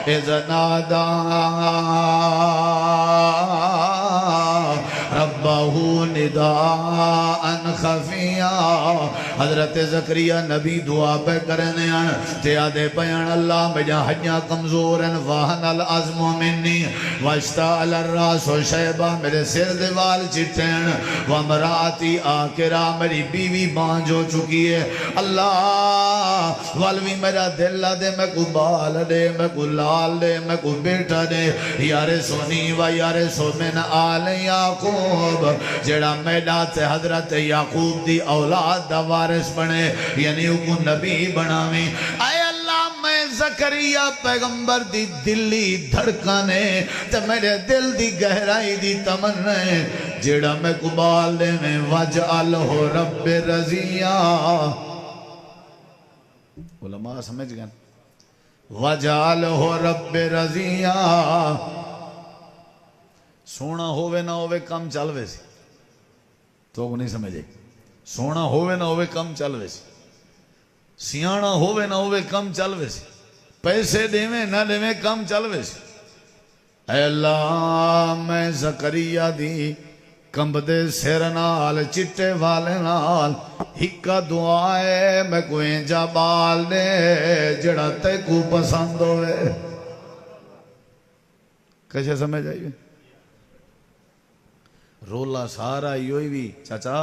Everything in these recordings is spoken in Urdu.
اذ نادا ربہ نداء خفیا حضرت زکریا نبی دعا پہ کرنے ہیں تے آدھے پیان اللہ مجھا حجیاں کمزور ہیں واہن العظم منی واشتعل الراس و شیبہ میرے سر دیوال چٹھیں ومراتی آکرہ میری بیوی بانج ہو چکی ہے اللہ والوی میرا دل دے میں کو بال دے میں کو لال دے میں کو بیٹا دے یار سونی و یار سو من آل یعقوب جڑا میڈا تے حضرت یعقوب دی اولاد دا وارث بنے یعنی کو نبی بناویں اے اللہ میں زکریا پیغمبر دی دلی دھڑکانے تے میرے دل دی گہرائی دی تمنے جڑا میں کو بال دے میں وجعلہ رب رضیا علماء سمجھ گئے وجعلہ رب رضیا سونا ہووے نہ ہووے کم چلوے سی تو نہیں سمجھے سونا ہووے نہ ہووے کم چلوے سی سیانا ہووے نہ ہووے کم چلوے سی پیسے دیویں نہ دیویں کم چلوے سی اے اللہ میں زکریا دی کمبدے سیر نال چٹے والے نال ہکا دعائے میں کوئی جا بال دے جڑا تے کو پسند ہوئے کیسے سمجھ آئیے رولا سارا یوئی بھی چاچا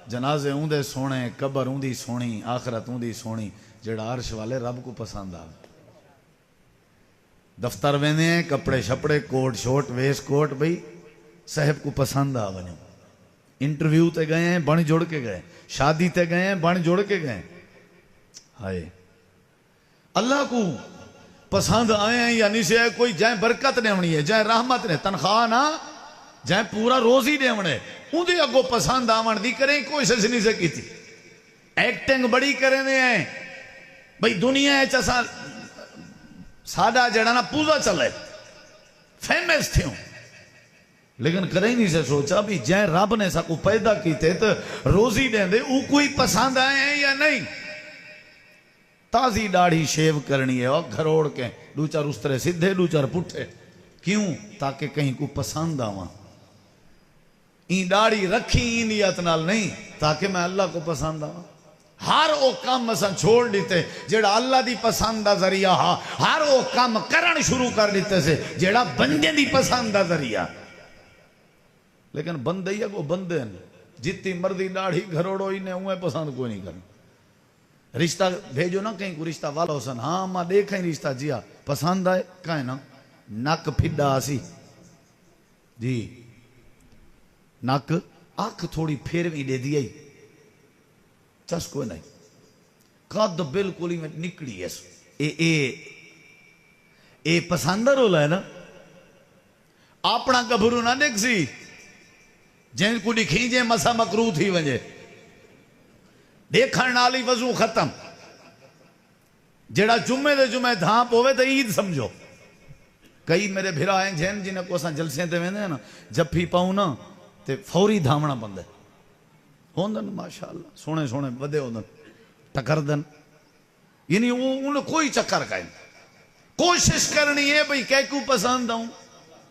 جنازے اوندے سونے قبر اوندی سونی آخرت اوندی سونی جڑا عرش والے رب کو پسند آ دفتر وینے ہیں کپڑے شپڑے کوٹ شوٹ ویس کوٹ بھئی صاحب کو پسند آ ونیو انٹرویو تے گئے ہیں بن جوڑ کے گئے شادی تے گئے ہیں بن جوڑ کے گئے ہائے اللہ کو پسند آئے ہیں یعنی سے کوئی جائیں برکت نے ہونی ہے جائیں رحمت نے تنخواہ نہ جائیں پورا روزی دے ہونے ان دے اگو پسند آمن دی کریں کوئی سچ نہیں سکی تھی ایکٹنگ بڑی کریں دے ہیں بھئی دنیا ہے چسا سادہ جڑانا پوزا چلے فیمس تھے ہوں لیکن کریں نہیں سے سوچا بھی جائیں رب نے سا کو پیدا کی تھے تو روزی دیں دے او کوئی پسند آئے ہیں یا نہیں تازی ڈاڑھی شیو کرنی ہے اور گھروڑ کے دو چار استرے سدھے دو چار پٹھے کیوں تاکہ کہیں کو پسند آواں این ڈاڑی رکھی این نیت نال نہیں تاکہ میں اللہ کو پسند آواں ہر او کام مثلا چھوڑ دیتے جیڑا اللہ دی پسند دا ذریعہ ہا ہر او کام کرن شروع کر دیتے سے جیڑا بندے دی پسند دا ذریعہ لیکن بندے یا کو بندے ہیں جتنی مردی ڈاڑھی گھروڑو ہی نے ہوئے پسند کوئی نہیں کرنا رشتہ بھیجو نا کہیں کو رشتہ والا حسن ہاں ماں دیکھیں رشتہ جیا پسند آئے کہیں نا نک پھڈا آسی جی نک آنکھ تھوڑی پھیرویں دے دیا ہی چس کوئی نہیں قد بالکل ہی میں نکڑی ہے اے پسندر ہولا ہے نا اپنا گبھرو نہ دیکھ سی جن کو دکھیں جے مسا مکروہ تھی ونجے دیکھن نالی وضو ختم جڑا جمعے دے جمعے دھانپ ہوئے تو عید سمجھو کئی میرے بھرا ہیں جن جنہیں کو اساں جلسیں تے ویندے ہیں نا جب بھی پاؤں نا تے فوری دھامنا بندے ہوندن ماشاءاللہ سونے سونے بدے ہوندن ٹکر دن یعنی انہیں کوئی چکر کہیں کوشش کرنی ہے بھئی کہہ کو پسند آؤں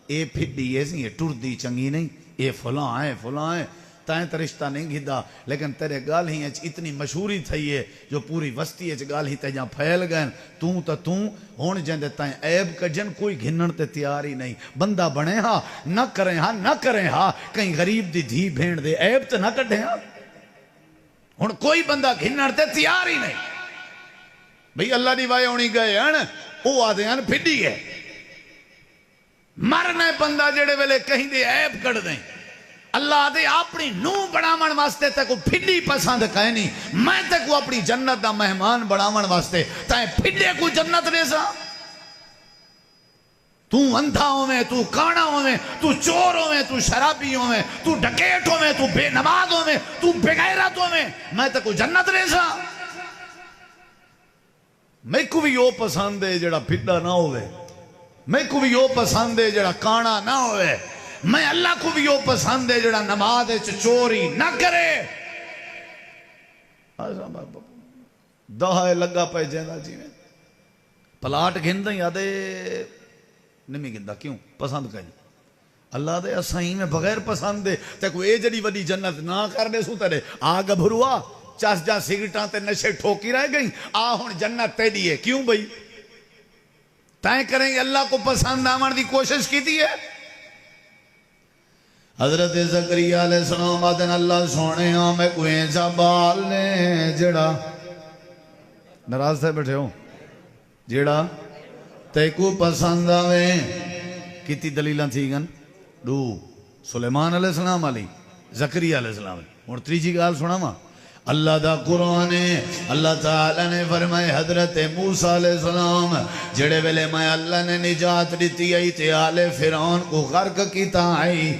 اے پھڈی ہے سی یہ ٹر دی چنگی نہیں اے فلاں ہے تائیں تا رشتہ نہیں گھدا لیکن تیرے گال ہی اتنی مشہوری تھئی ہے جو پوری وسطی ہے گال ہی تے جہاں پھیل گئے توں ہون جن دے تائیں عیب کجن کوئی گھنن تے تیار ہی نہیں بندہ بنے ہاں نہ کریں ہاں کہیں غریب دی دھی بھین دے عیب تے نہ کٹھے ہاں ہون کوئی بندہ گھنن تے تیار ہی نہیں بھئی اللہ دی وائے ہونی گئے ہیں او آدھے ہیں پھڈی ہے مرنے بندہ جڑے ویلے کہیں دے عیب کڑ دیں اللہ دے اپنی نو بڑامن واسطے تے کو پھڈی پسند کہیں نہیں میں تے کو اپنی جنت دا مہمان بڑامن واسطے تائیں پھڈے کو جنت دے سا تو اندھا ہوئے تو کانا ہوئے تو چور ہوئے تو شرابی ہوئے تو ڈکیٹ ہوئے تو بے نماز ہوئے تو بغیرت ہوئے میں تے کو جنت دے سا میں کو بھی یہ پسند ہے جڑا پھڈا نہ ہوئے میں کو بھی یہ پسند ہے جڑا کانا نہ ہوئے میں اللہ کو بھی یہ پسند ہے جڑا نماز چوری نہ کرے دہائے لگا پہ جینا جی میں پلاٹ گھن دیں یادے نہیں گندا کیوں پسند کہیں اللہ دے اسائیں میں بغیر پسند دے تے کوئی اے جڑی وڈی جنت نہ کر دے سو تیرے آ گبھروا چس جا سگرٹاں تے نشے ٹھوکی رہ گئی آ ہن جنت تے دیے کیوں بھئی تائیں کریں اللہ کو پسند آمن دی کوشش کی دی ہے حضرت زکریا علیہ السلام آدن اللہ سونے ہاں میں کوئی ایسا بال نے جڑا ناراض تھے بیٹھے ہوں جڑا تے کو پسند آوے کتی دلیلاں تھی گن دو سلیمان علیہ السلام علی زکریا علیہ السلام علی اور تریجی گال سنا ماں اللہ دا قرآن ہے اللہ تعالیٰ نے فرمائے حضرت موسیٰ علیہ السلام جڑے ویلے میں اللہ نے نجات دیتی آئی تے آل فرعون کو غرق کیتا آئی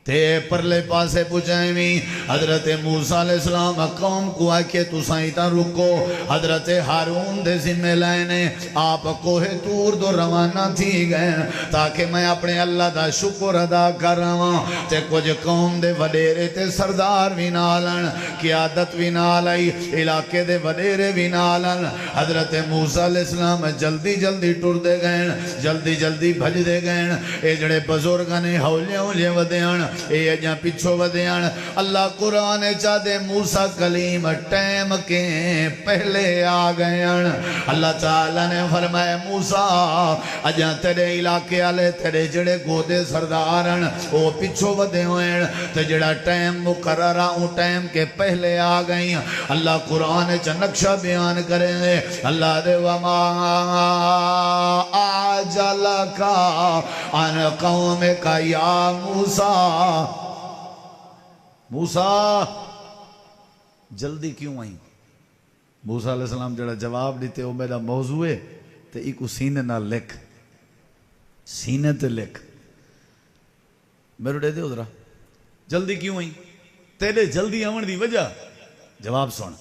تے پرلے پاسے پوچھائیں بھی حضرت موسیٰ علیہ السلام قوم کو آکے تو سائیتا رکو حضرت ہارون دے ذمہ لائنے آپ کوہ تور دو روانہ تھی گئے تاکہ میں اپنے اللہ دا شکر ادا کر رہا تے کچھ قوم دے وڈیرے تے سردار بھی نالن قیادت بھی نالائی علاقے دے وڈیرے بھی نالن حضرت موسیٰ علیہ السلام جلدی جلدی ٹر دے گئے جلدی جلدی بھج دے گئے اے جڑے بزرگانے ہولے ودیان اے اجاں پچھو ودیان اللہ قرآن چاہ دے موسیٰ کلیم ٹیم کے پہلے آ گئے اللہ تعالیٰ نے فرمائے موسیٰ اجاں تیرے علاقے آلے تیرے جڑے گودے سردارن وہ پچھو ودے ہوئے تے جڑا ٹیم مقررہ ان ٹیم کے پہلے آ گئی اللہ قرآن چاہ نقشہ بیان کریں گے اللہ دے وما آجلکا ان قوم کا یا موسیٰ موسیٰ جلدی کیوں آئیں موسیٰ علیہ السلام جڑا جواب دیتے وہ میرا موضوع ہے تو ایک سینے نہ لکھ سینے تے لکھ میرے دے دے ادھرا جلدی کیوں آئیں تیرے جلدی آمن دی وجہ جواب سن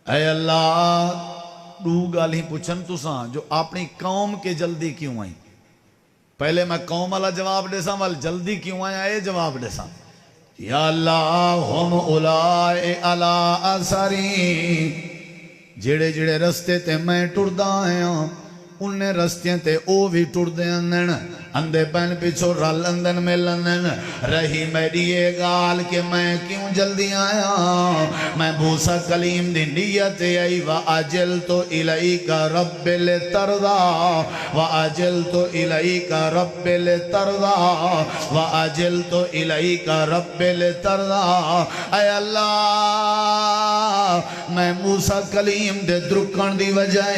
اے اللہ دو گالی پوچھن تو ساں جو اپنی قوم کے جلدی کیوں آئیں پہلے میں قوم والا جواب دے ساں وال جلدی کیوں آیا اے جواب دے ساں یا اللہ ہم اولائے علی اثری جڑے جڑے رستے تے میں ٹردہ آیا انہیں رستیاں تے او بھی ٹردے اندن اندے پین پیچھو رال اندن میں لندن رہی میری یہ گال کہ میں کیوں جلدی آیا میں موسیٰ کلیم دی نیت آئی وَأَجِلْتُ إِلَيْكَ رَبِّ لِتَرْضَى وَأَجِلْتُ إِلَيْكَ رَبِّ لِتَرْضَى وَأَجِلْتُ إِلَيْكَ رَبِّ لِتَرْضَى اے اللہ میں موسیٰ کلیم دے درکن دی وجہ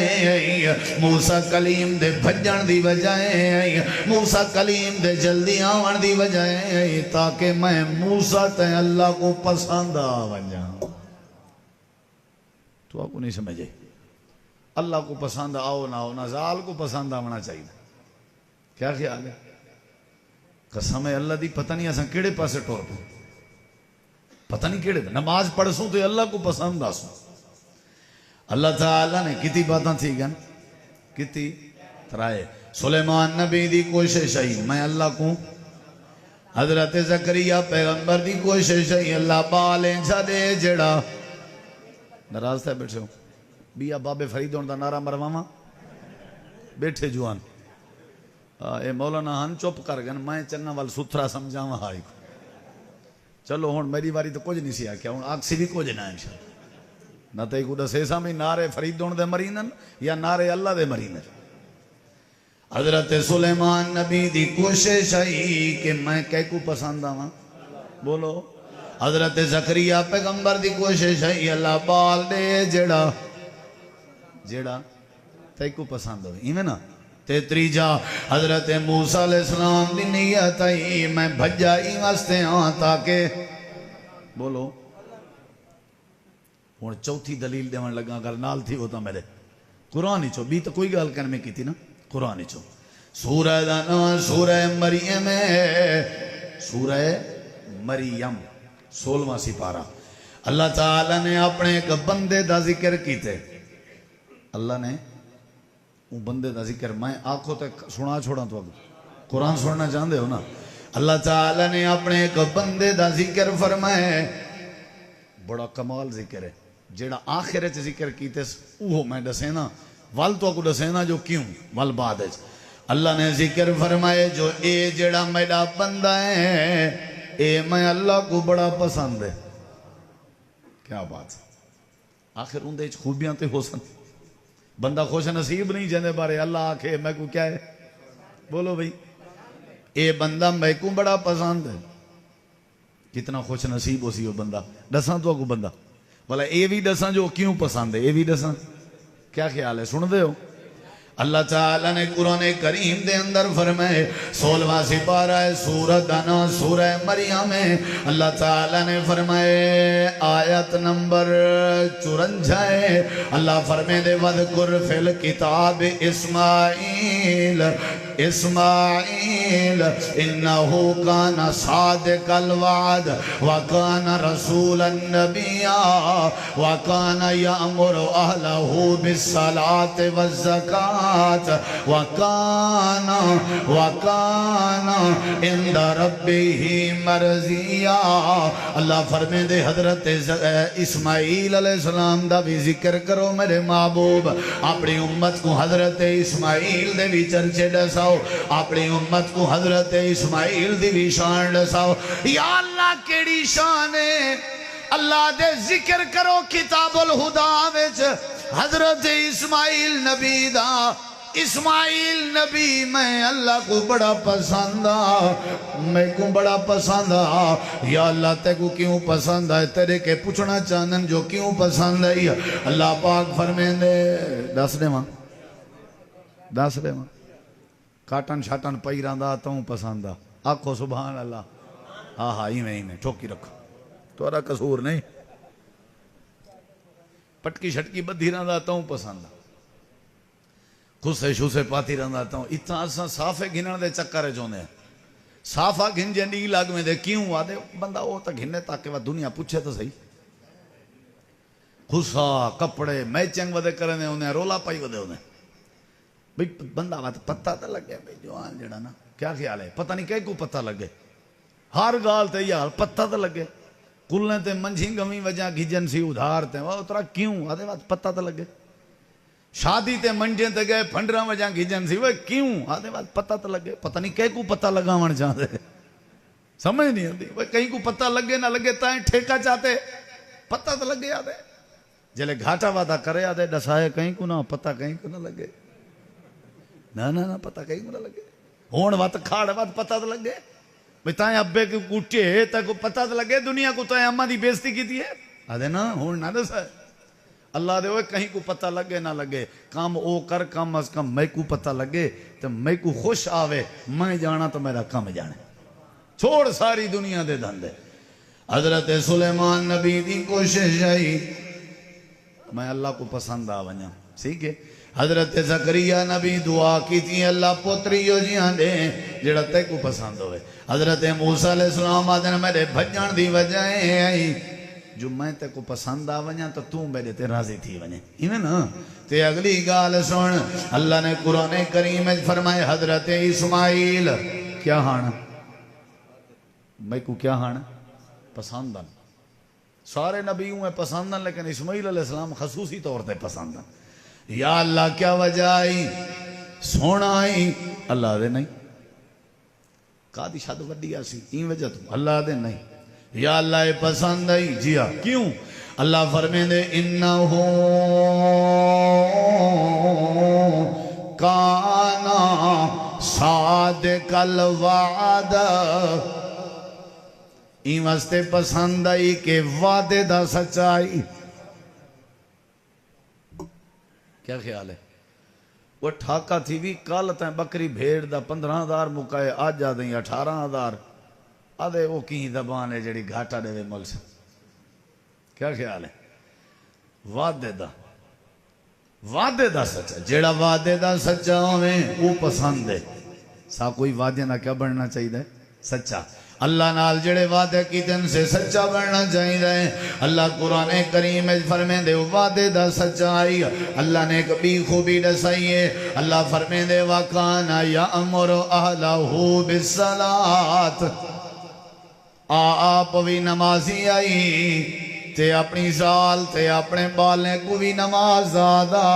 موسیٰ کلیم دے بھجن دی وجہ موسیٰ کلیم دے جلدی آوان دی وجہ تاکہ میں موسیٰ تے اللہ کو پسند آوان تو آپ کو نہیں سمجھے اللہ کو پسند آؤ نہ آؤ نزال کو پسند آونا چاہیے کیا خیال ہے قسم ہے اللہ دی پتہ نہیں ایسا کیڑے پاسے ٹور پہ پتہ نہیں کیڑے پہ نماز پڑھ سوں تو اللہ کو پسند آسوں اللہ تعالیٰ نے کتی باتاں تھی گن کتی ترائے سلیمان نبی دی کوشش آئی میں اللہ کو حضرت زکریہ پیغمبر دی کوشش آئی اللہ بالیں جا دے جڑا نراز تھے بیٹھے ہوں بیا باب فرید ہوندہ نارا مرواما بیٹھے جوان اے مولانا ہن چوپ کر گن میں چنہ وال ستھرا سمجھاما ہائی کو چلو ہون میری باری تو کچھ نہیں سی آکیا ہون آگ سی بھی کچھ نہ انشاءاللہ نہ تے کو دسیسا میں نعرے فرید دون دے مرینن یا نعرے اللہ دے مرینن حضرت سلیمان نبی دی کوشش آئی کہ میں کہے کو پسند آواں بولو حضرت زکریہ پیغمبر دی کوشش آئی اللہ بال دے جیڑا تے کو پسند ہوئی ایمیں نا تے تریجا حضرت موسیٰ علیہ السلام دی نیت آئی میں بھجا واسطے ہاں تاکہ بولو ہوں چوتھی دلیل دیون لگا اگر نال تھی ہوتا میرے قرآن ہی چو بھی تو کوئی گال کرنے میں کی تھی نا قرآن ہی چو سورہ دانا سورہ مریم سورہ مریم 16واں سپارہ اللہ تعالیٰ نے اپنے ایک بندے دا ذکر کیتے اللہ نے وہ بندے دا ذکر میں آنکھوں تک سنا چھوڑا تو قرآن سننا چاہتے ہو نا اللہ تعالیٰ نے اپنے ایک بندے دا ذکر فرمائے بڑا کمال ذکر ہے جیڑا آخرت ذکر کیتے وہ میں دسینا وال تو کو دسینا جو کیوں وال بعد ہے اللہ نے ذکر فرمائے جو اے جڑا میرا بندہ ہے اے میں اللہ کو بڑا پسند ہے. کیا بات ہے. آخر اندے خوبیاں تے ہو سن. بندہ خوش نصیب نہیں جنے بارے اللہ آکھے میں کو کیا ہے. بولو بھئی اے بندہ میں کو بڑا پسند ہے. کتنا خوش نصیب ہو سی وہ بندہ. دساں تو کو بندہ بولا اے بھی دساں جو کیوں پسند ہے. اے بھی دساں کیا خیال ہے. سن دے ہو اللہ تعالیٰ نے قرآن کریم دے اندر فرمائے 16واں سپارہ ہے سورۃ انا سورہ مریم میں اللہ تعالیٰ نے فرمائے آیت نمبر 54 ہے. اللہ فرمائے دے وَذْكُرْ فِي الْكِتَابِ اسماعیل انہو کان صادق الوعد وکان رسول النبی وکان یامر اہلہ بالصلاة والزکاة وکان عند ربہ مرضیہ. اللہ فرمائے دے حضرت اسماعیل علیہ السلام دا بھی ذکر کرو میرے محبوب. اپنی امت کو حضرت اسماعیل دے بھی چرچے ڈساؤ. اپنی امت کو حضرت اسماعیل دی بھی شان ڈساؤ. یا اللہ کیڑی شان ہے. اللہ دے ذکر کرو کتاب الہدا وچ حضرت اسماعیل نبی دا. اسماعیل نبی میں اللہ کو بڑا پسند میں کو بڑا پسند. یا اللہ تے کو کیوں پسند ہے تیرے کے پوچھنا چاہنن جو کیوں پسند ہے. اللہ پاک فرمائیں دے دس دے ماں دس دے ماں کاٹن شاٹن پیران دا تاؤں پسند دا. آکھو سبحان اللہ. ہاں ہاں ہی میں ٹھوکی رکھو تورا قصور نہیں. پٹکی شٹکی بدھی رہا دا تاؤں پسند دا. خسے شوسے پاتی رہا تاؤں. اتنا اساں صافے گھنن دے چکر چوندے ہیں. صافہ گھن جے نہیں لگ میں دے کیوں آدھے بندہ وہ تا گھنے تاکہ وہ دنیا پوچھے تو صحیح. خسا کپڑے میچنگ ودے کرنے انہیں رولا پائی ودے انہیں بھئی بندہ بات پتہ تا لگے بھئی جوان جڑا نا کیا خیال ہے. پتہ نہیں کہیں کو پتہ لگے. ہر گال تے یار پتہ تا لگے. کلنے تے منجھی گمی وجہ گھجن سی ادھار تے وہ اترا کیوں آدھے بات پتہ تا لگے. شادی تے منجھیں تے گئے پھنڈرہ وجہ گھجن سی وہ کیوں آدھے بات پتہ تا لگے. پتہ نہیں کہیں کو پتہ لگا من چاہتے سمجھ نہیں آتی. وہ کہیں کو پتہ لگے نہ لگے تائیں ٹھیکہ چاہتے پتہ تا لگے آدھے. جلے گھاٹا وعدہ کرے آدھے ڈسائے کہیں کو نہ پتہ کہیں کو نہ لگے. نہ پتہ کہیں کو نہ لگے. ہون وقت کھاڑ وقت پتہ تو لگے. بھئی تائیں ابے کے کٹے تک پتہ تو لگے. دنیا کو تائیں اممہ دی بیزتی کی دیئے آدھے نا ہون نہ دس ہے. اللہ دے ہوئے کہیں کو پتہ لگے نہ لگے کام او کر کم از کم میں کو پتہ لگے تو میں کو خوش آوے. میں جانا تو میرا کم جانے. چھوڑ ساری دنیا دے دھندے. حضرت سلیمان نبی دی کوشش آئی میں اللہ کو پسند آوانیا. ٹھیک ہے. حضرت زکریہ نبی دعا کی تھی اللہ پوتریو جیاں دے جڑا تے کو پسند ہوئے. حضرت موسیٰ علیہ السلام آدھے میرے بھجن دی وجہ آئی جو میں تے کو پسند آوانیا تو تم میرے تے راضی تھی ونجے. ایمیں نا تے اگلی گال سن اللہ نے قرآن کریم میں فرمائے حضرت اسماعیل کیا ہانا میں کو کیا ہانا پسندن. سارے نبیوں میں پسندن لیکن اسماعیل علیہ السلام خصوصی طور تے پسندن. یا اللہ کیا وجہ آئی سونا آئی اللہ دے نہیں قادی شاد وڈی آسی این وجہ تو اللہ دے نہیں. یا اللہ پسند آئی جی ہاں کیوں اللہ فرمائے دے انہو کانا صادق الوعد. این واسطے پسند آئی کہ وعدے دا سچائی. کیا خیال ہے. وہ ٹھاکا تھی بھی کال تائیں بکری بھیڑ دا 15,000 مکائے آج جا دیں 18,000 آدھے وہ کہیں زبان ہے جڑی گھاٹا دے مل سے. کیا خیال ہے. وعدے دا سچا جڑا وعدے دا سچا ہوئے وہ پسند ہے. سا کوئی وعدے نہ کیا بڑھنا چاہیے سچا. اللہ نال جڑے وعدے کی دن سے سچا بڑھنا چاہیے. اللہ قرآن کریم میں فرمائے دے وعدے دا سچائی. اللہ نے کبھی خوبی دسائیے. اللہ فرمائے دے وَقَانَ يَأْمُرُ أَهْلَهُ بِالصَّلَاةِ. آپ بھی نمازی آئی تے اپنی ذال تے اپنے بالیں کو بھی نماز آدھا.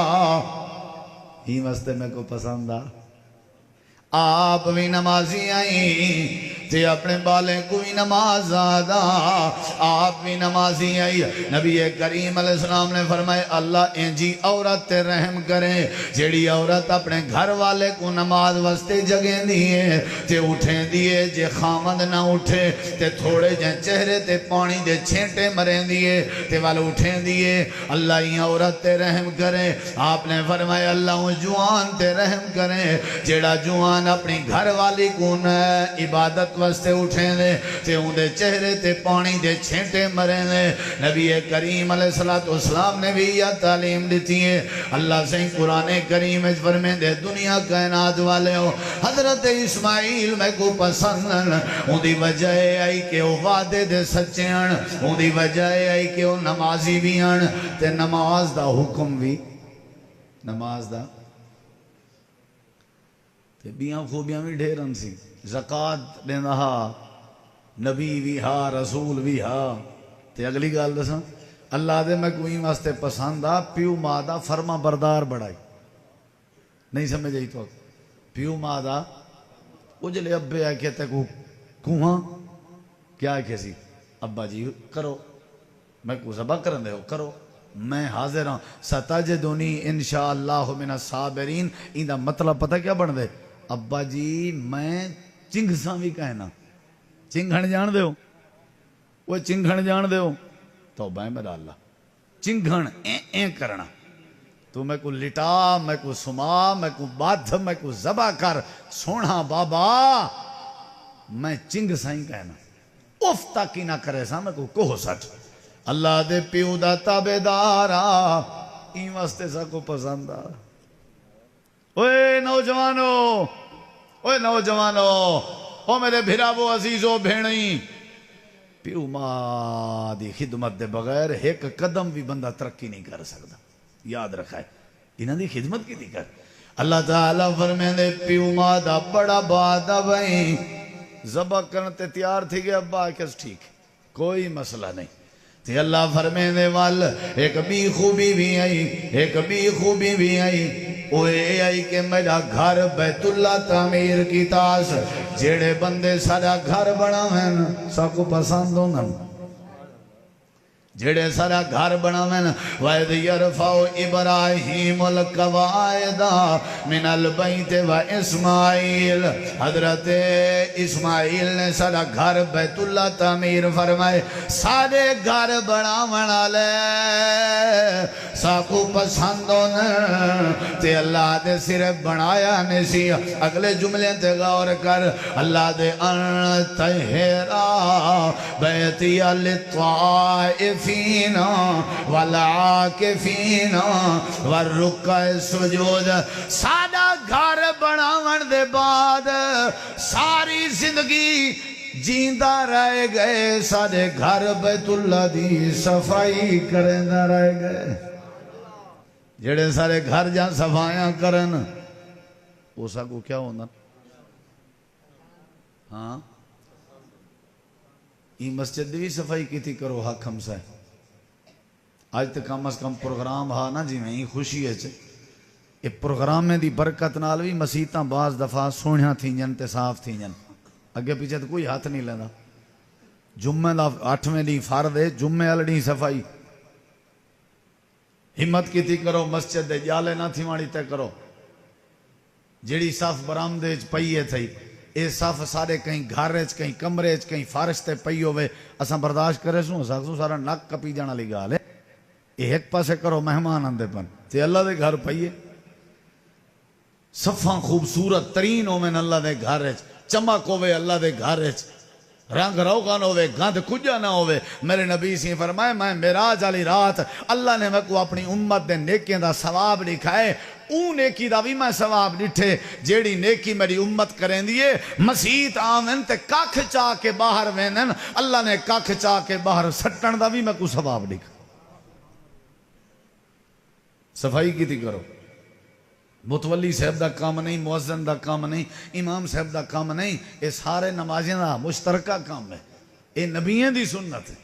ہی واسطے میں کو پسند آ آپ بھی نمازی آئی تے اپنے بالے کو بھی نماز آدھا، آپ بھی نمازی آئی۔ نبی کریم علیہ السلام نے فرمائے اللہ انجی عورت تے رحم کرے جیڑی عورت اپنے گھر والے کو نماز واسطے جگیں دیئے تے اٹھیں دیئے، جے خامد نہ اٹھے تے تھوڑے جے چہرے تے پانی دے چھینٹے مریں دیئے تے والے اٹھیں دیئے، اللہ ہی عورت تے رحم کرے۔ آپ نے فرمائے اللہ جوان تے رحم کرے جیڑا جوان اپنی گھر والی کو عبادت واسطے اٹھیں دے تے ان دے چہرے تے پانی دے چھینٹے مریں دے۔ نبی کریم علیہ السلام نے بھی یہ تعلیم دیتی ہے۔ اللہ سے قرآن کریم فرمائے دے دنیا کائنات والے ہو حضرت اسماعیل میں کو پسند ان دی وجہ آئی کہ وہ وعدے دے سچے ہیں، ان دی وجہ آئی کہ وہ نمازی بھی ہیں تے نماز دا حکم بھی نماز دا تے بیاں خوبیاں بھی ڈھیرن سی، زکاة دینا ہا، نبی بھی ہا، رسول بھی ہا۔ تے اگلی گال دساں اللہ دے میں کوئی واسطے پسند آ پیو مادہ فرما بردار بڑھائی نہیں سمجھ آئی تو پیو مادہ اجلے ابے آئے کہتے کوہاں کیا ہے کسی ابا جی کرو میں کو ذبح کرن دے ہو کرو میں حاضر ہوں ستجدنی انشاءاللہ من الصابرین۔ این دا مطلب پتہ کیا بن دے ابا جی میں چنگ ساں بھی کہنا چنگھن جان دے ہو وہ چنگھن جان دے ہو توبہ میرا اللہ چنگھن این کرنا تو میں کو لٹا میں کو سما میں کو بادھ میں کو ذبح کر سونا بابا میں چنگ سائیں کہنا اف تاکی نہ کرے سا میں کو کوہ سٹ اللہ دے پیو دا تابدارا این واسطے سا کو پسند آ۔ اوے نوجوانو او میرے بھراوو عزیزو بھینئی پیو ماں دی خدمت دے بغیر ایک قدم بھی بندہ ترقی نہیں کر سکتا، یاد رکھا ہے انہاں دی خدمت کی دی کر۔ اللہ تعالیٰ فرمائے دے پیو ماں دا بڑا بادہ بھائی ذبح کرنے تیار تھی گئے ابا کس ٹھیک کوئی مسئلہ نہیں تے اللہ فرمائے دے وال ایک بھی خوبی بھی آئی ایک بھی خوبی بھی آئی وہ اے آئی کہ میرا گھر بیت اللہ تعمیر کی تاس جیڑے بندے سارا گھر بنا ہیں سب کو پسند ہونا جیڑے سارا گھر بنا میں وَإِذْ يَرْفَعُ إِبْرَاهِيمُ الْقَوَاعِدَ مِنَ الْبَيْتِ وَإِسْمَاعِيلُ حضرت اسماعیل نے سارا گھر بیت اللہ تعمیر فرمائے سارے گھر بنا لے ساکو پسند ہونا تے اللہ دے صرف بنایا نسی اگلے جملے تے غور کر اللہ دے ان طہرا بیتی للطائف فینا والعاکفینا والرکع سجود سادہ گھر بناون دے بعد ساری زندگی جیندہ رہ گئے سارے گھر بیت اللہ دی صفائی کرنا رہ گئے جڑے سارے گھر جہاں صفائیاں کرن اسا کو کیا ہونا ہاں یہ مسجد بھی صفائی کی تھی کرو حق ہم سے آج تک کم از کم پروگرام ہاں نا جی میں ہی خوشی ہے یہ پروگرام میں دی برکت نال بھی مسیتاں بعض دفعہ سونیاں تھی جن تے صاف تھی جن اگے پیچھے تو کوئی ہاتھ نہیں لینا جمعہ دا 8ویں دی فرد ہے جمعہ الڑی صفائی ہمت کی تھی کرو مسجد دے جالے نہ تھی مانی تے کرو جیڑی صاف برامدے پئیے تھی اے صاف سارے کہیں گھارج کہیں کمرج کہیں فارش تے پئی ہوئے اساں برداشت کرے سوں سارا نک کپی جانا لی گال ہے یہ ایک پاسے کرو مہمان آندے پن تے اللہ دے گھر پئیے صفاں خوبصورت ترین ہوئے اللہ دے گھر چمک ہوئے اللہ دے گھر رنگ روغن ہوئے گند کجا نہ ہوئے میرے نبی سے فرمائے میں معراج والی رات اللہ نے میں کو اپنی امت دے نیکیاں دا ثواب لکھائے اون نیکی دا بھی میں ثواب ڈٹھے جیڑی نیکی میری امت کریں دیئے مسیت آمن تے کاکھ چاہ کے باہر وینن اللہ نے کاکھ چاہ کے باہر سٹن دا بھی میں کو ثواب لکھا صفائی کی تھی کرو متولی صاحب دا کام نہیں مؤذن دا کام نہیں امام صاحب دا کام نہیں یہ سارے نمازیں دا مشترکہ کام ہے یہ نبیین دی سنت ہے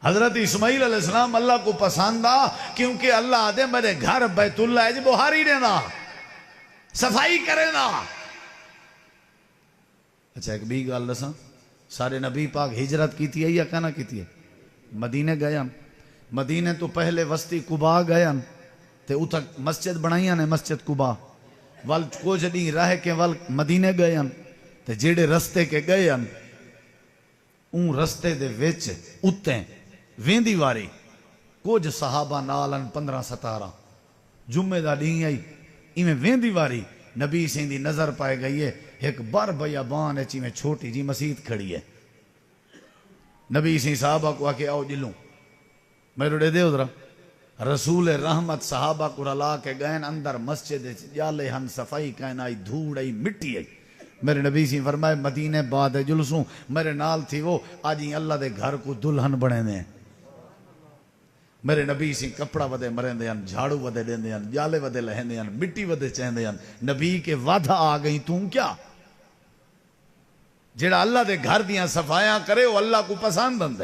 حضرت اسماعیل علیہ السلام اللہ کو پسند آ کیونکہ اللہ آدھے میرے گھر بیت اللہ ہے جی بہاری دینا صفائی کرے نا اچھا ایک بھی گل دساں، سارے نبی پاک ہجرت کیتی ہے یا کہنا کیتی ہے؟ مدینے گئے ہن، مدینے تو پہلے وسطی قبا گئے ہن تے اتھا مسجد بنائیاں نے، مسجد قبا وال کچھ نہیں رہ کے وال مدینے گئے ہن تے جیڑے رستے کے گئے ہن اون رستے دے وچ اتیں ویندی واری کچھ صحابہ نالن 15-17 جمعے دا ڈیں آئی ایویں ویندی واری نبی سین دی نظر پائے گئی ہے ایک بار بیابان اچھی میں چھوٹی جی مسجد کھڑی ہے. نبی سین صحابہ کو آکے آؤ جلوں میرے ڈے دے ادھرا رسول رحمت صحابہ کو رلا کے گئن اندر مسجد جالے ہن صفائی کہنا آئی دھوڑ آئی مٹی آئی. میرے نبی سی فرمائے مدینے بعد جلسوں میرے نال تھی وہ آج ہی اللہ دے گھر کو دلہن بڑھے دیں. میرے نبی سی کپڑا ودے مرین دے ہن، جھاڑو ودے دین دے ہن، جالے ودے لہن دے ہن، مٹی ودے چہن دے ہن. نبی کے وعدہ آ گئی توں کیا جیڑا اللہ دے گھر دیاں صفائیاں کرے وہ اللہ کو پسند بندے.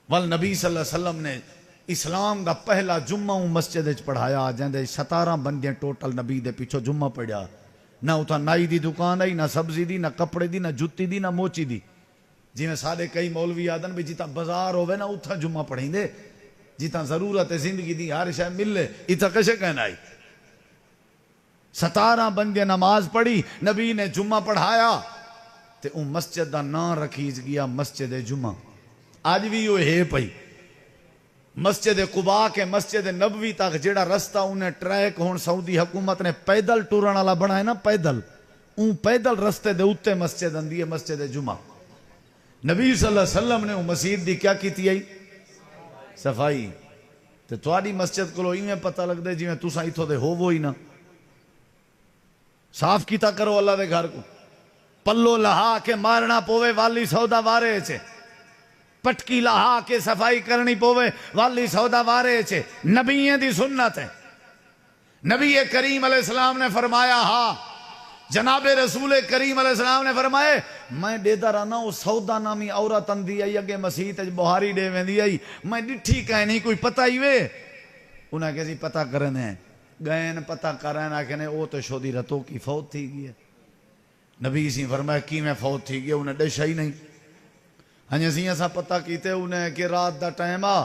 وال نبی صلی اللہ علیہ وسلم نے اسلام دا پہلا جمعہ مسجد وچ پڑھایا جندے 17 بندے ٹوٹل نبی دے پیچھے جمعہ پڑھیا. نہ اتھا نائی دی دکان آئی، نہ سبزی دی، نہ کپڑے دی، نہ جتی دی، نہ موچی دی. جی میں سارے کئی مولوی آدن بھی جیتا بازار ہوئے نا اتھا جمعہ پڑھیں دے، جیتا ضرورت زندگی دی ہر شے ملے اتھا کشے کہنا آئی. 17 بندے نماز پڑھی، نبی نے جمعہ پڑھایا تے اون مسجد دا نام رکھیج گیا مسجد جمعہ. آج بھی وہ ہے پئی مسجد قباء کے مسجد نبوی تک جیڑا رستہ انہیں ٹریک ہون سعودی حکومت نے پیدل ٹورن والا بنائے نا، پیدل اون پیدل رستے دے اتے مسجد اندی ہے مسجد جمعہ. نبی صلی اللہ علیہ وسلم نے مسجد دی کیا کیتی ہے؟ صفائی. تے تواڈی مسجد کو میں پتہ لگ دے جی میں تساں ایتھوں دے ہو وہی نہ صاف کیتا کرو اللہ دے گھر کو. پلو لہا کے مارنا پوے والی سودا وارے چھے، پٹکی لہا کے صفائی کرنی پوے والی سودا وارے چھے. نبییں دی سنت ہے. نبی کریم علیہ السلام نے فرمایا ہاں جناب رسول کریم علیہ السلام نے فرمائے میں دیدہ رہنا وہ سودا نامی عورت اندی آئی اگے مسیح تج بہاری دے ویندی آئی میں ڈٹھی کہیں نہیں کوئی پتہ ہی وے. انہیں کہا پتہ کرنے ہیں گئن پتہ کرنے کہنے وہ تو شودی رتوں کی فوت تھی گئی ہے. نبی سی فرمایا کی میں فوت تھی گیا انہیں ڈشا ہی نہیں. ہنجے سی ایسا پتہ کیتے انہیں کہ رات دا ٹائم آ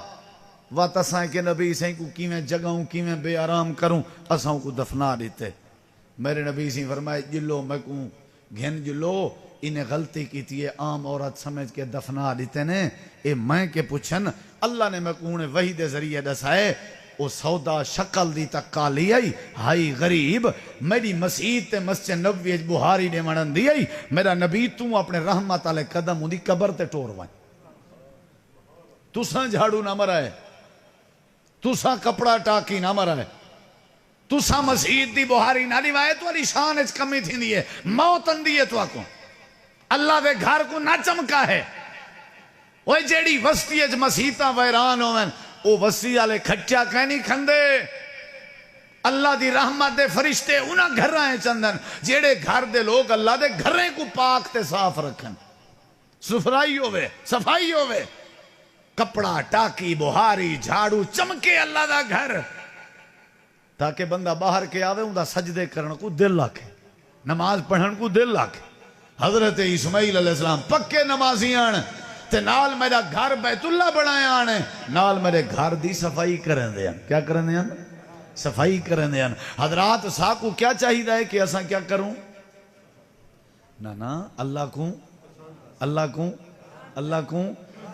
وات اساں کہ نبی سی کو کی میں جگہوں کی میں بے آرام کروں اساں کو دفنا دیتے. میرے نبی سی فرمایا جلو میں کو گھن جلو انہیں غلطی کیتی ہے عام عورت سمجھ کے دفنا دیتے نے. اے میں کے پوچھن اللہ نے میں کو انہیں وحی دے ذریعے دسائے وہ سودا شکل دی تک کالی آئی ہائی غریب میری مسیح تے مسجد نبوی بہاری دے منن دی آئی میرا نبی تو اپنے رحمت علیہ قدم ان دی قبر تے ٹور وائیں. تساں جھاڑو نہ مرائے، تساں کپڑا ٹاکی نہ مرائے، تساں مسیح دی بہاری نہ لیوائے تو علی شان اچ کمی تھی دی ہے موت اندی ہے تو آکو اللہ دے گھر کو نہ چمکا ہے. وہ جیڑی وسطی اچ مسیحتاں ویران ہوئیں وہ وسیع والے کھچا کہنی کھندے اللہ دی رحمت دے فرشتے انہاں گھرائیں چندن جیڑے گھر دے لوگ اللہ دے گھریں کو پاک تے صاف رکھن، صفائی ہوئے صفائی ہوئے کپڑا ٹاکی بہاری جھاڑو چمکے اللہ دا گھر تاکہ بندہ باہر کے آوے ان دا سجدے کرن کو دل لاکھے نماز پڑھن کو دل لاکھے. حضرت اسماعیل علیہ السلام پکے نمازی آن تے نال میرا گھر بیت اللہ بنائے آنے نال میرے گھر دی صفائی کریں دے ہیں. کیا کریں دے ہیں؟ صفائی کریں دے ہیں. حضرات ساکو کیا چاہیے ہے کہ ایسا کیا کروں؟ نا اللہ کو اللہ کو اللہ کو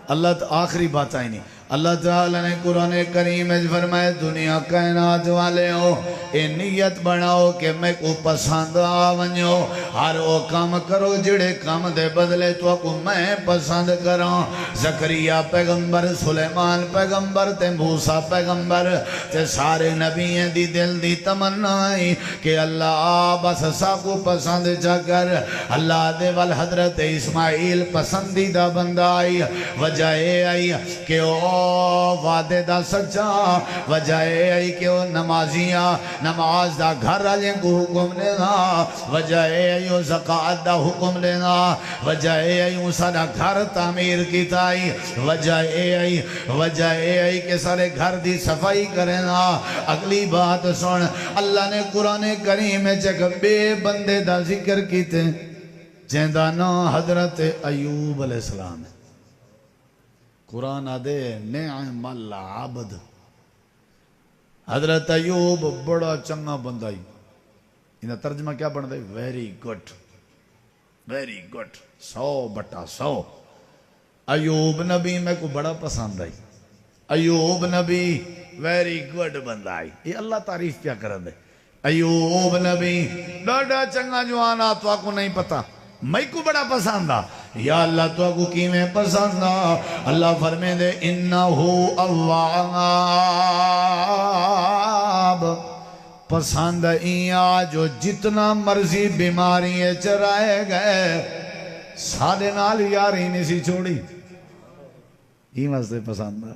اللہ تو آخری بات آئی نہیں. اللہ تعالیٰ نے قرآن کریم میں فرمائے دنیا کائنات والے ہو اے نیت بناؤ کہ میں کو پسند آونیو ہر وہ کام کرو جڑے کام دے بدلے تو کو میں پسند کروں. زکریا پیغمبر، سلیمان پیغمبر تے موسیٰ پیغمبر تے سارے نبییں دی دل دی تمنائی کہ اللہ بس سا کو پسند جا کر. اللہ دے وال حضرت اسماعیل پسندیدہ بندہ آئی وجہ آئی کہ وعدے دا سچا وجہ آئی کہ وہ نمازیاں نماز دا گھر آلیں کو حکم لینا وجہ آئی وہ زکاة دا حکم لینا وجہ آئی وہ سارا گھر تعمیر کی تائی وجہ آئی کہ سارے گھر دی صفائی کرنا. اگلی بات سن اللہ نے قرآن کریم میں جگہ بے بندے دا ذکر کیتے جہندا نام حضرت ایوب علیہ السلام ہے۔ قرآن آدھے نعم العبد، حضرت ایوب بڑا چنگا بندہ ہی، انہا ترجمہ کیا بن دے؟ Very good, very good, 100/100۔ Ayub نبی میں کو بڑا پسند آئی، ایوب نبی ویری گڈ بندہ آئی، یہ اللہ تعریف کیا کر دے۔ ایوب نبی ڈاڈا چنگا جوانا، تو آپ کو نہیں پتا، میں کو بڑا پسند آ۔ یا اللہ تو آپ کو کیویں پسند آ؟ اللہ فرمے دے انہو اواب، پسند ایاں جو جتنا مرضی بیماری چرائے گئے سادے نال یاری نہیں سی چھوڑی، ہی واسطے پسند آ۔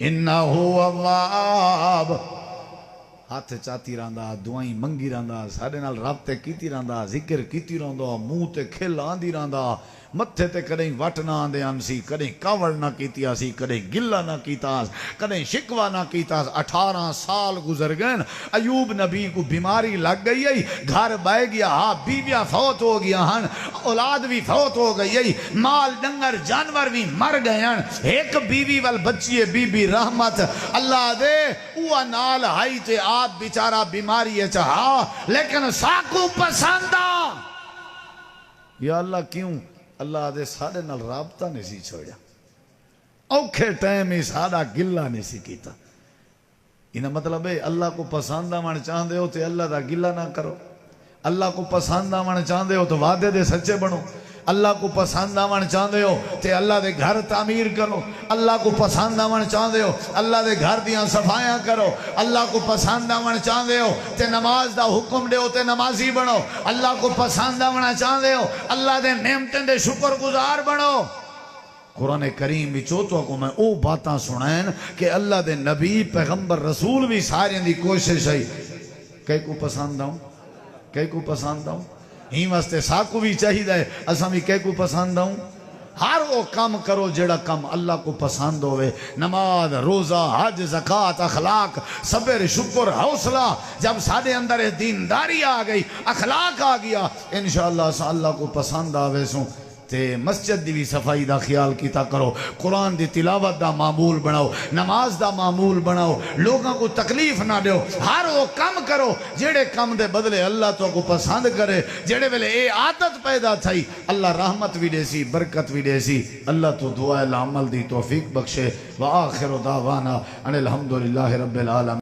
انہو اواب، ہاتھ چاتی رہندا، دعائیں منگی رہندا، سارے نال رابطے کیتی رہندا، ذکر کیتی رہندا، منہ تے کھل آندی رہندا، متھے تے کدیں وٹ نہ آندے آنسی، کدیں کاوڑ نہ کیتی آسی، کدیں گلہ نہ کیتا، کدیں شکوہ نہ کیتا۔ 18 سال گزر گئے، ایوب نبی کو بیماری لگ گئی ہے، گھر بہ گیا، ہاں بیویاں فوت ہو گیا ہن، اولاد بھی فوت ہو گئی ہے، مال ڈنگر جانور بھی مر گئے ہن، ایک بیوی وال بچی ہے بی بی رحمت، اللہ دے اوہ نال ہائی تے آپ بیچارہ بیماری ہے چاہا، لیکن ساکو پسندہ۔ یا اللہ کیوں؟ اللہ دے سارے نال رابطہ نہیں سی چھوڑیا، اوکھے ٹائم ہی سارا گلہ نہیں سی کیتا۔ انہا مطلب ہے اللہ کو پسند آوان چاہندے ہو تے اللہ دا گلہ نہ کرو، اللہ کو پسند آوان چاہندے ہو تو وعدے دے سچے بنو، اللہ کو پسند آوان چاہندے ہو تے اللہ دے گھر تعمیر کرو، اللہ کو پسند آوان چاہندے ہو اللہ دے گھر دیاں صفائیاں کرو، اللہ کو پسند آوان چاہندے ہو تے نماز دا حکم دے ہو تے نمازی بنو، اللہ کو پسند آوان چاہندے ہو اللہ دے نعمتیں دے شکر گزار بنو۔ قرآن کریم بھی چوتوں کو میں او باتاں سنائیں کہ اللہ دے نبی پیغمبر رسول بھی سارے دی کوشش ہے کئی کو پسند آؤں، کئی کو پسند آؤں، ہی واسطے ساکو بھی چاہیے ہے اساں بھی کئی کو پسند آؤں۔ ہر وہ کام کرو جڑا کام اللہ کو پسند ہوئے، نماز، روزہ، حج، زکاة، اخلاق، صبر، شکر، حوصلہ، جب سارے اندر دینداری آ گئی، اخلاق آ گیا، انشاءاللہ سا اللہ کو پسند آوے سوں تے مسجد دی بھی صفائی دا خیال کیتا کرو، قرآن دی تلاوت دا معمول بناؤ، نماز دا معمول بناؤ، لوگوں کو تکلیف نہ دیو، ہر وہ کام کرو جڑے کام دے بدلے اللہ تو کو پسند کرے، جڑے ویلے اے عادت پیدا تھئی اللہ رحمت بھی دے سی، برکت بھی دے سی۔ اللہ تو دعا العمل دی توفیق بخشے۔ وآخر دعوانا ان الحمدللہ رب العالمین۔